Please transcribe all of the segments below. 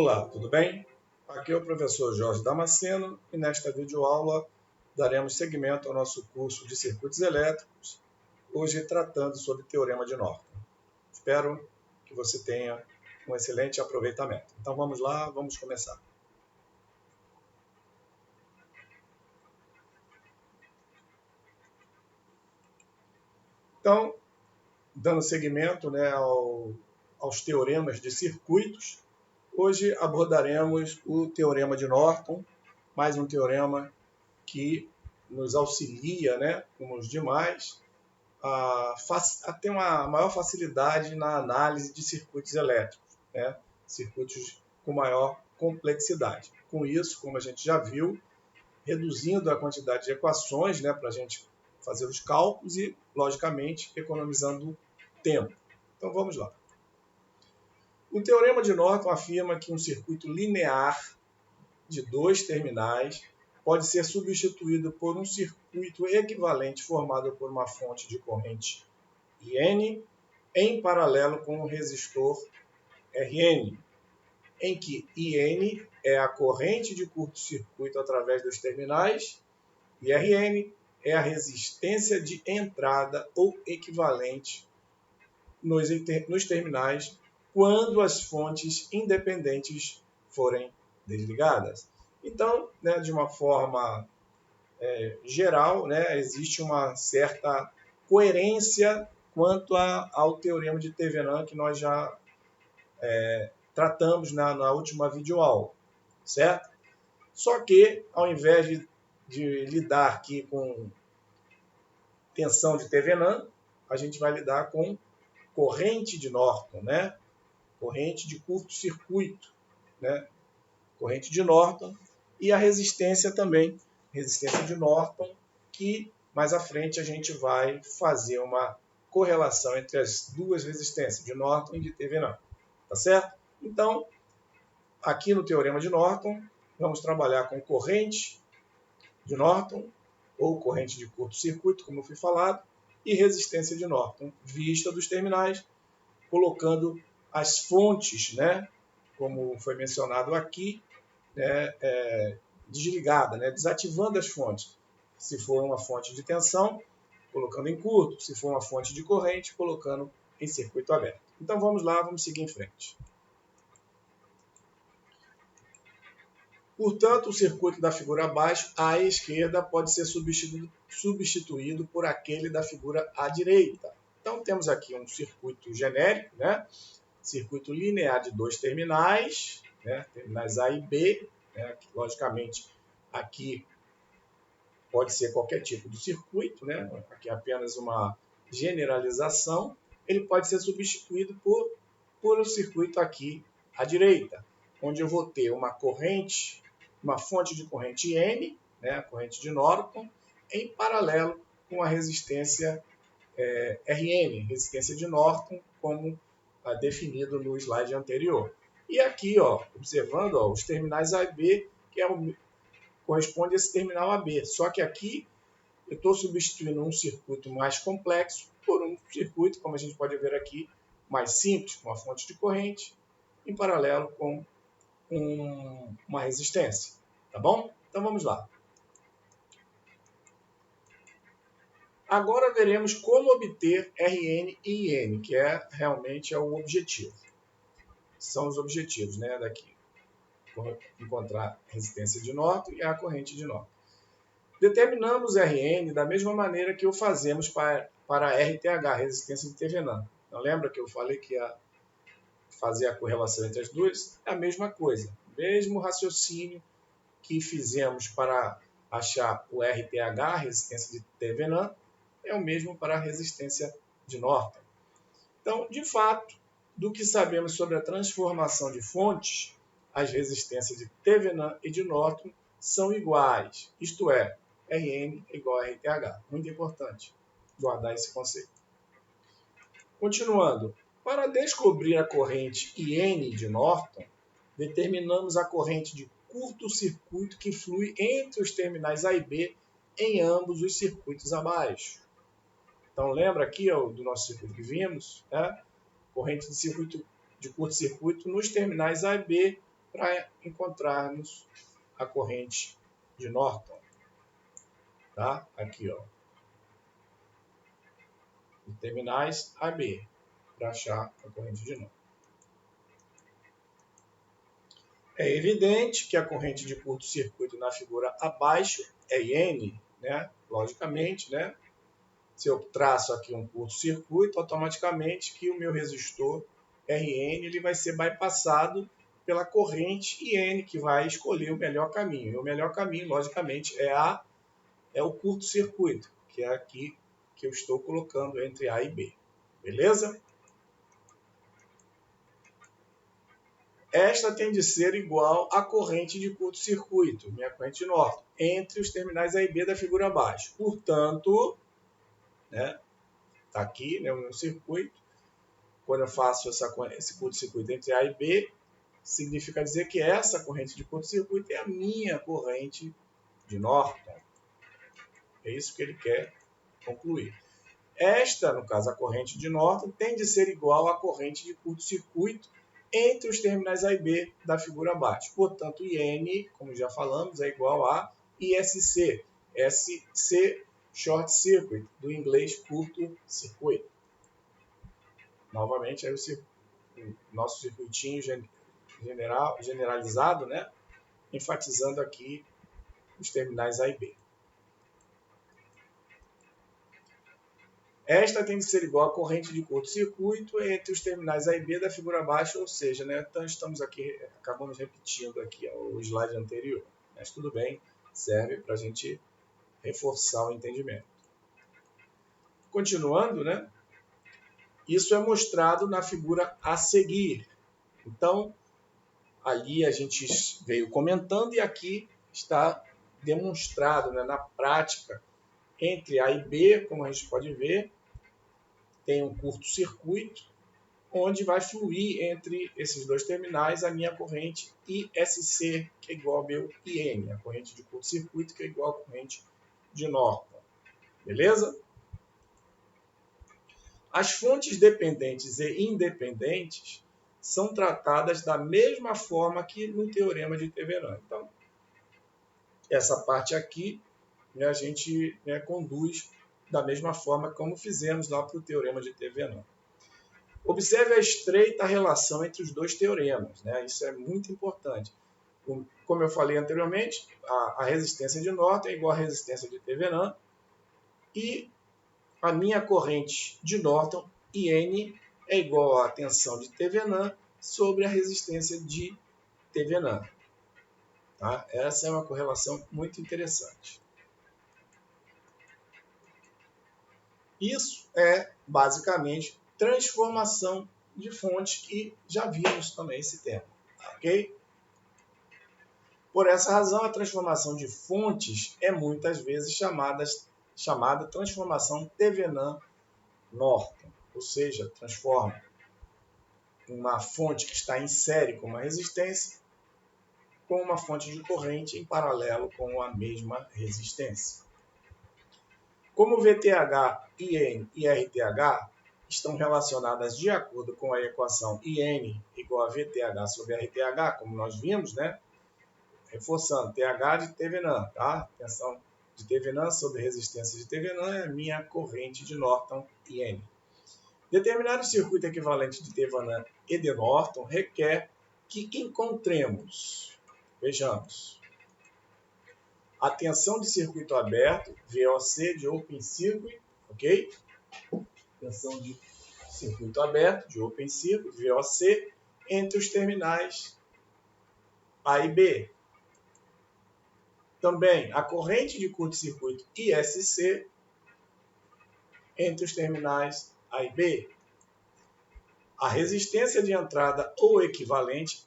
Olá, tudo bem? Aqui é o professor Jorge Damasceno e nesta videoaula daremos seguimento ao nosso curso de circuitos elétricos, hoje tratando sobre o Teorema de Norton. Espero que você tenha um excelente aproveitamento. Então vamos lá, vamos começar. Então, dando seguimento aos teoremas de circuitos, hoje abordaremos o Teorema de Norton, mais um teorema que nos auxilia, como os demais, a ter uma maior facilidade na análise de circuitos elétricos, circuitos com maior complexidade. Com isso, como a gente já viu, reduzindo a quantidade de equações para a gente fazer os cálculos e, logicamente, economizando tempo. Então vamos lá. O Teorema de Norton afirma que um circuito linear de dois terminais pode ser substituído por um circuito equivalente formado por uma fonte de corrente IN em paralelo com um resistor RN, em que IN é a corrente de curto-circuito através dos terminais e RN é a resistência de entrada ou equivalente nos terminais quando as fontes independentes forem desligadas. Então, de uma forma geral, existe uma certa coerência quanto ao teorema de Thevenin que nós já tratamos na última videoaula, certo? Só que, ao invés de lidar aqui com tensão de Thevenin, a gente vai lidar com corrente de Norton, corrente de curto-circuito, corrente de Norton, e a resistência também, resistência de Norton, que mais à frente a gente vai fazer uma correlação entre as duas resistências, de Norton e de Thevenin. Tá certo? Então, aqui no Teorema de Norton, vamos trabalhar com corrente de Norton, ou corrente de curto-circuito, como eu fui falado, e resistência de Norton, vista dos terminais, colocando as fontes, como foi mencionado aqui, desligada, desativando as fontes. Se for uma fonte de tensão, colocando em curto. Se for uma fonte de corrente, colocando em circuito aberto. Então vamos lá, vamos seguir em frente. Portanto, o circuito da figura abaixo, à esquerda, pode ser substituído por aquele da figura à direita. Então temos aqui um circuito genérico, circuito linear de dois terminais, terminais A e B, que, logicamente, aqui pode ser qualquer tipo de circuito, aqui é apenas uma generalização. Ele pode ser substituído por um circuito aqui à direita, onde eu vou ter uma corrente, uma fonte de corrente N, a corrente de Norton, em paralelo com a resistência RN, resistência de Norton, como definido no slide anterior. E aqui, observando os terminais A e B, que corresponde a esse terminal AB. Só que aqui eu estou substituindo um circuito mais complexo por um circuito, como a gente pode ver aqui, mais simples, com uma fonte de corrente, em paralelo com uma resistência. Tá bom? Então vamos lá. Agora veremos como obter Rn e In, que realmente é o objetivo. São os objetivos daqui. Encontrar a resistência de Norton e a corrente de Norton. Determinamos Rn da mesma maneira que o fazemos para a RTH, resistência de Thevenin. Não lembra que eu falei que ia fazer a correlação entre as duas? É a mesma coisa. Mesmo raciocínio que fizemos para achar o RTH, a resistência de Thevenin, é o mesmo para a resistência de Norton. Então, de fato, do que sabemos sobre a transformação de fontes, as resistências de Thevenin e de Norton são iguais, isto é, Rn é igual a RTH. Muito importante guardar esse conceito. Continuando, para descobrir a corrente IN de Norton, determinamos a corrente de curto-circuito que flui entre os terminais A e B em ambos os circuitos abaixo. Então, lembra aqui do nosso circuito que vimos? Corrente de curto-circuito nos terminais A e B para encontrarmos a corrente de Norton. Tá? Aqui, ó. De terminais AB, para achar a corrente de Norton. É evidente que a corrente de curto-circuito na figura abaixo é IN, né? Logicamente, né? Se eu traço aqui um curto-circuito, automaticamente que o meu resistor RN ele vai ser bypassado pela corrente IN, que vai escolher o melhor caminho. E o melhor caminho, logicamente, é o curto-circuito, que é aqui que eu estou colocando entre A e B. Beleza? Esta tem de ser igual à corrente de curto-circuito, minha corrente de Norton, entre os terminais A e B da figura abaixo. Portanto, né, tá aqui, né, o meu circuito. Quando eu faço esse curto-circuito entre A e B, significa dizer que essa corrente de curto-circuito é a minha corrente de Norton. É isso que ele quer concluir. Esta, no caso, a corrente de Norton, tem de ser igual à corrente de curto-circuito entre os terminais A e B da figura abaixo. Portanto, IN, como já falamos, é igual a ISC. SC, short circuit, do inglês curto-circuito. Novamente, aí o nosso circuitinho generalizado, né? Enfatizando aqui os terminais A e B. Esta tem de ser igual à corrente de curto-circuito entre os terminais A e B da figura abaixo, ou seja, né, então estamos aqui, acabamos repetindo aqui o slide anterior, mas tudo bem, serve para a gente reforçar o entendimento. Continuando, né, isso é mostrado na figura a seguir. Então, ali a gente veio comentando e aqui está demonstrado, né, na prática, entre A e B, como a gente pode ver, tem um curto-circuito, onde vai fluir entre esses dois terminais a minha corrente ISC, que é igual ao meu IN, a corrente de curto-circuito, que é igual à corrente de Norton. Beleza? As fontes dependentes e independentes são tratadas da mesma forma que no teorema de Thevenin. Então, essa parte aqui, né, a gente, né, conduz da mesma forma como fizemos lá para o teorema de Thevenin. Observe a estreita relação entre os dois teoremas, né? Isso é muito importante. Como eu falei anteriormente, a resistência de Norton é igual à resistência de Thevenin e a minha corrente de Norton, IN, é igual à tensão de Thevenin sobre a resistência de Thevenin. Tá? Essa é uma correlação muito interessante. Isso é, basicamente, transformação de fonte, que já vimos também esse tema. Ok? Por essa razão, a transformação de fontes é muitas vezes chamada transformação Thevenin-Norton, ou seja, transforma uma fonte que está em série com uma resistência com uma fonte de corrente em paralelo com a mesma resistência. Como VTH, IN e RTH estão relacionadas de acordo com a equação IN igual a VTH sobre RTH, como nós vimos, né? Reforçando, TH de Thevenin, tá? Tensão de Thevenin sobre resistência de Thevenin é a minha corrente de Norton IN. Determinar o circuito equivalente de Thevenin e de Norton requer que encontremos, vejamos, a tensão de circuito aberto, VOC de Open Circuit, ok? Tensão de circuito aberto, de Open Circuit, VOC, entre os terminais A e B. Também a corrente de curto-circuito ISC entre os terminais A e B. A resistência de entrada ou equivalente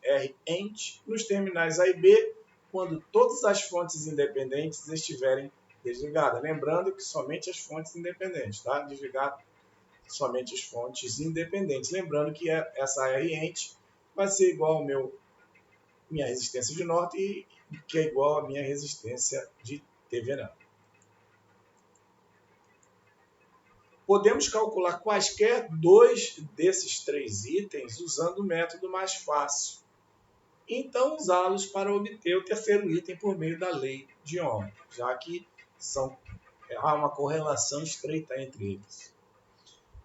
Rent nos terminais A e B quando todas as fontes independentes estiverem desligadas. Lembrando que somente as fontes independentes, tá? Desligar somente as fontes independentes. Lembrando que essa Rent vai ser igual ao minha resistência de Norton e que é igual à minha resistência de Thevenin. Podemos calcular quaisquer dois desses três itens usando o método mais fácil. então usá-los para obter o terceiro item por meio da lei de Ohm, já que há uma correlação estreita entre eles.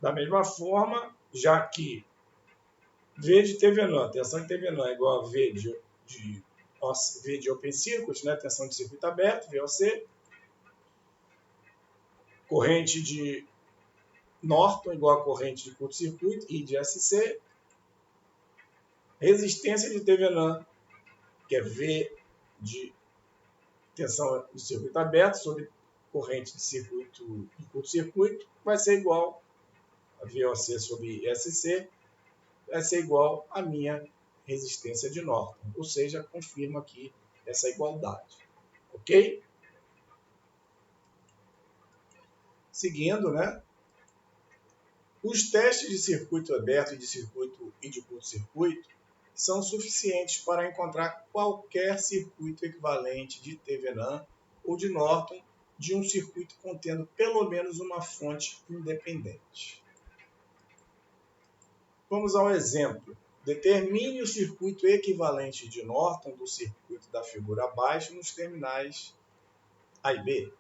Da mesma forma, já que V de Thevenin, tensão de Thevenin é igual a V de Open Circuit, né? Tensão de circuito aberto, VOC, corrente de Norton igual a corrente de curto-circuito, I de SC, resistência de Thevenin, que é V de tensão de circuito aberto sobre corrente de circuito e curto-circuito, vai ser igual a VOC sobre SC, vai ser igual a minha resistência de Norton, ou seja, confirma aqui essa igualdade, ok? Seguindo, né? Os testes de circuito aberto e de curto-circuito são suficientes para encontrar qualquer circuito equivalente de Thevenin ou de Norton de um circuito contendo pelo menos uma fonte independente. Vamos ao exemplo. Determine o circuito equivalente de Norton do circuito da figura abaixo nos terminais A e B.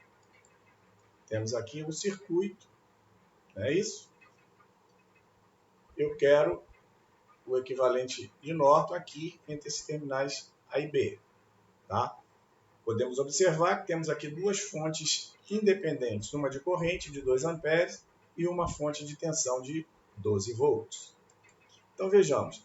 Temos aqui um circuito, não é isso? Eu quero o equivalente de Norton aqui entre esses terminais A e B. Tá? Podemos observar que temos aqui duas fontes independentes, uma de corrente de 2 amperes e uma fonte de tensão de 12 volts. Então vejamos,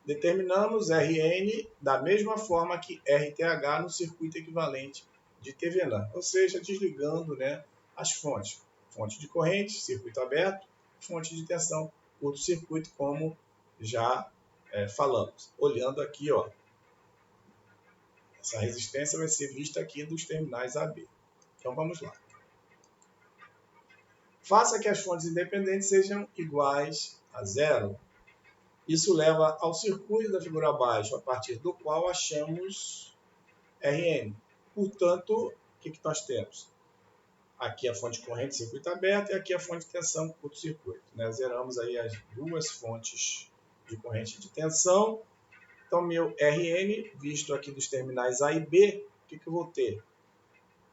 determinamos Rn da mesma forma que RTH no circuito equivalente de Thevenin, ou seja, desligando, né, as fontes. Fonte de corrente, circuito aberto, fonte de tensão, curto-circuito, como já falamos. Olhando aqui, ó, essa resistência vai ser vista aqui dos terminais AB. Então vamos lá. Faça que as fontes independentes sejam iguais a zero. Isso leva ao circuito da figura abaixo, a partir do qual achamos Rn. Portanto, o que nós temos? Aqui a fonte de corrente, circuito aberto, e aqui a fonte de tensão, curto-circuito. Né? Zeramos aí as duas fontes de corrente de tensão. Então, meu Rn, visto aqui dos terminais A e B, o que eu vou ter?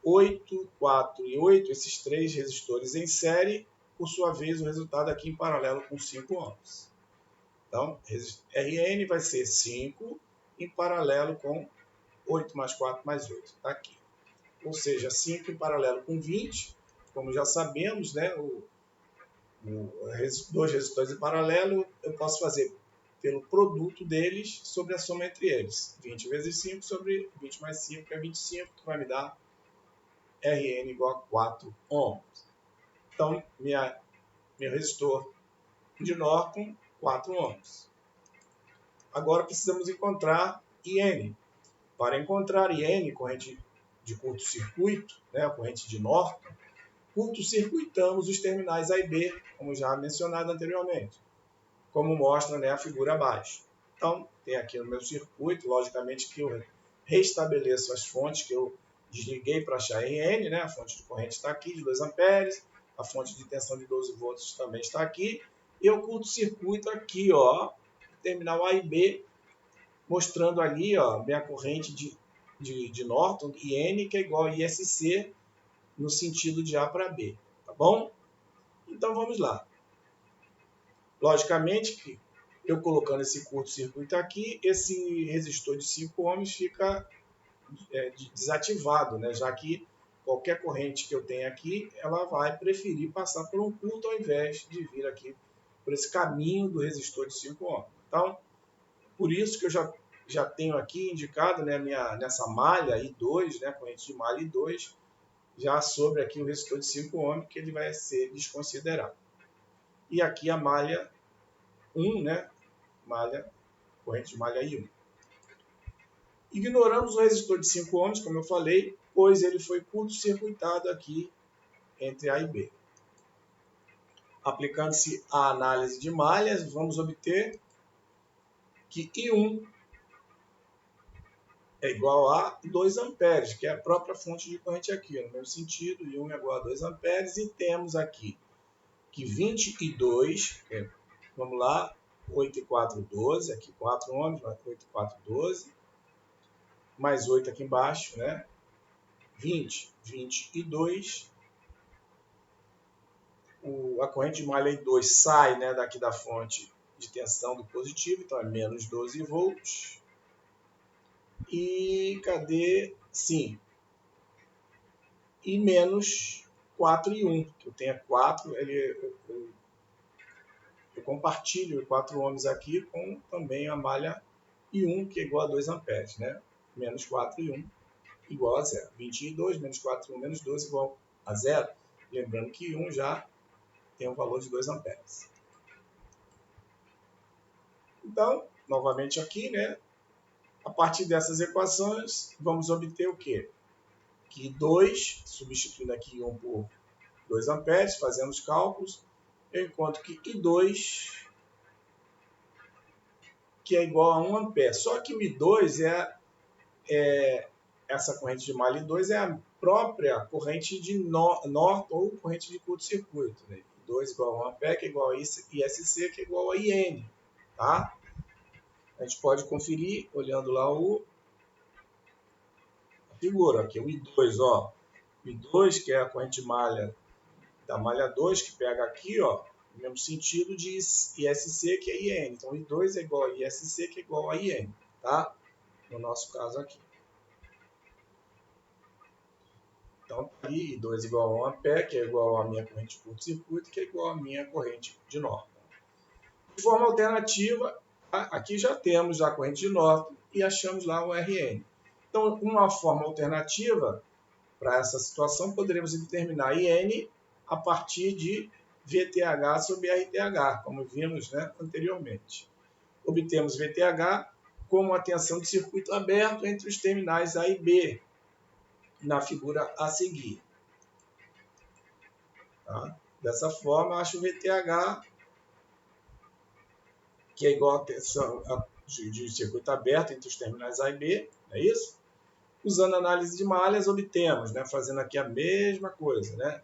8, 4 e 8, esses três resistores em série, por sua vez, o resultado aqui em paralelo com 5 ohms. Então, Rn vai ser 5 em paralelo com 8 mais 4 mais 8. Está aqui. Ou seja, 5 em paralelo com 20. Como já sabemos, né, dois resistores em paralelo, eu posso fazer pelo produto deles sobre a soma entre eles. 20 vezes 5 sobre 20 mais 5, que é 25, que vai me dar Rn igual a 4 ohms. Então, meu resistor de Norton, 4 ohms. Agora precisamos encontrar IN. Para encontrar IN, corrente de curto-circuito, né, a corrente de Norton, curto-circuitamos os terminais A e B, como já mencionado anteriormente, como mostra, né, a figura abaixo. Então, tem aqui no meu circuito, logicamente que eu restabeleço as fontes que eu desliguei para achar RN, né, a fonte de corrente está aqui, de 2 amperes, a fonte de tensão de 12 volts também está aqui, e eu curto-circuito aqui, ó, terminal A e B, mostrando ali, ó, minha corrente de Norton, IN, que é igual a ISC, no sentido de A para B, tá bom? Então vamos lá. Logicamente que eu colocando esse curto-circuito aqui, esse resistor de 5 ohms fica desativado, né? Já que qualquer corrente que eu tenha aqui, ela vai preferir passar por um curto ao invés de vir aqui por esse caminho do resistor de 5 ohms. Então, por isso que eu já tenho aqui indicado, né, nessa malha I2, né, corrente de malha I2, já sobre aqui o resistor de 5 ohms, que ele vai ser desconsiderado. E aqui a malha 1, né, corrente de malha I1. Ignoramos o resistor de 5 ohms, como eu falei, pois ele foi curto-circuitado aqui entre A e B. Aplicando-se a análise de malhas, vamos obter que I1 é igual a 2 amperes, que é a própria fonte de corrente aqui, no mesmo sentido, I1 é igual a 2 amperes, e temos aqui que 22, vamos lá, 8 e 4, 12, aqui 4 ohms, 8 e 4, 12, mais 8 aqui embaixo, né? 20, 22. A corrente de malha I2 sai, né, daqui da fonte de tensão do positivo, então é menos 12 volts. E cadê? Sim. E menos 4 e 1, que eu tenho 4, eu compartilho 4 ohms aqui com também a malha I1, que é igual a 2 amperes, né? Menos 4 e 1 igual a 0. 22 menos 4 e 1 menos 12 igual a 0. Lembrando que I1 já tem um valor de 2 amperes. Então, novamente aqui, né? A partir dessas equações, vamos obter o quê? Que 2, substituindo aqui I1 por 2 amperes, fazendo os cálculos, eu encontro que I2, que é igual a 1 ampere. Só que o I2 essa corrente de malha I2 é a própria corrente de Norton ou corrente de curto-circuito. Né? I2 igual a 1 ampere, que é igual a ISC, que é igual a IN. Tá? A gente pode conferir olhando lá a figura. Aqui, o I2, ó. O I2, que é a corrente de malha da malha 2, que pega aqui, ó, no mesmo sentido de ISC, que é IN. Então, I2 é igual a ISC, que é igual a IN. Tá? No nosso caso aqui. Então, I 2 igual a 1 ampere, que é igual à minha corrente de curto-circuito, que é igual à minha corrente de Norton. De forma alternativa, aqui já temos a corrente de Norton e achamos lá o RN. Então, uma forma alternativa para essa situação, poderemos determinar IN a partir de VTH sobre RTH, como vimos, né, anteriormente. Obtemos VTH como a tensão de circuito aberto entre os terminais A e B, na figura a seguir. Tá? Dessa forma, acho o VTH, que é igual a tensão de circuito aberto entre os terminais A e B, é isso? Usando a análise de malhas, obtemos, né, fazendo aqui a mesma coisa, né?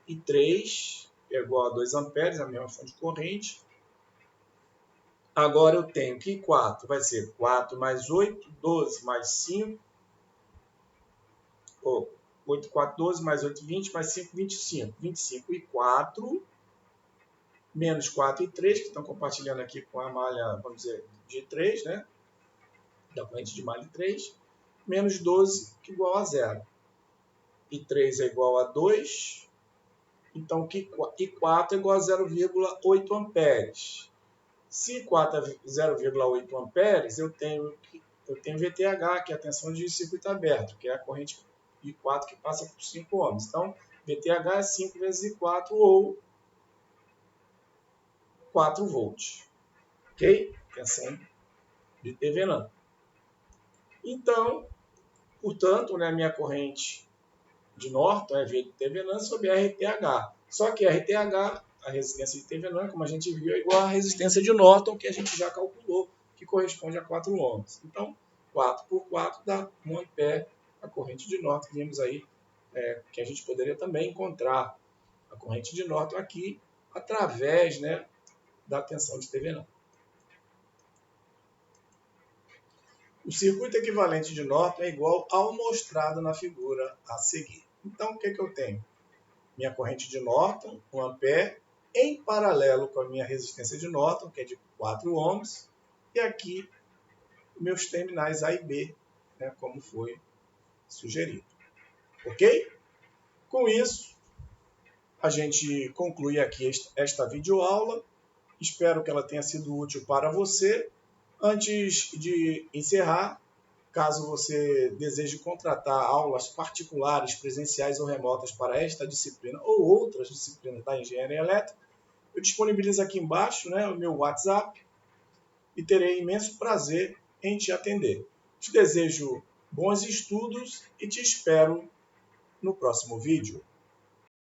I3 é igual a 2 amperes, a mesma fonte de corrente. Agora eu tenho que I4 vai ser 4 mais 8, 12 mais 5, 8, 4, 12 mais 8, 20, mais 5, 25. 25 e 4, menos 4 e 3, que estão compartilhando aqui com a malha, vamos dizer, de 3, né? Da corrente de malha 3, menos 12, que é igual a 0. E 3 é igual a 2, então I4 é igual a 0,8 amperes. Se I4 é 0,8 amperes, eu tenho VTH, que é a tensão de circuito aberto, que é a corrente I4 que passa por 5 ohms. Então, VTH é 5 vezes I4 ou 4 volts. Ok? Tensão de Thevenin. Então, portanto, né, minha corrente de Norton é V de Thevenin sobre RTH. Só que RTH, a resistência de Thevenin, como a gente viu, é igual à resistência de Norton, que a gente já calculou, que corresponde a 4 ohms. Então, 4 por 4 dá 1 ampere a corrente de Norton. Vimos aí que a gente poderia também encontrar a corrente de Norton aqui através, né, da tensão de Thevenin. O circuito equivalente de Norton é igual ao mostrado na figura a seguir. Então, o que eu tenho? Minha corrente de Norton, 1 ampere, em paralelo com a minha resistência de Norton, que é de 4 ohms, e aqui meus terminais A e B, né, como foi sugerido. Ok? Com isso, a gente conclui aqui esta videoaula. Espero que ela tenha sido útil para você. Antes de encerrar, caso você deseje contratar aulas particulares, presenciais ou remotas para esta disciplina ou outras disciplinas da engenharia elétrica, eu disponibilizo aqui embaixo, né, o meu WhatsApp e terei imenso prazer em te atender. Te desejo bons estudos e te espero no próximo vídeo.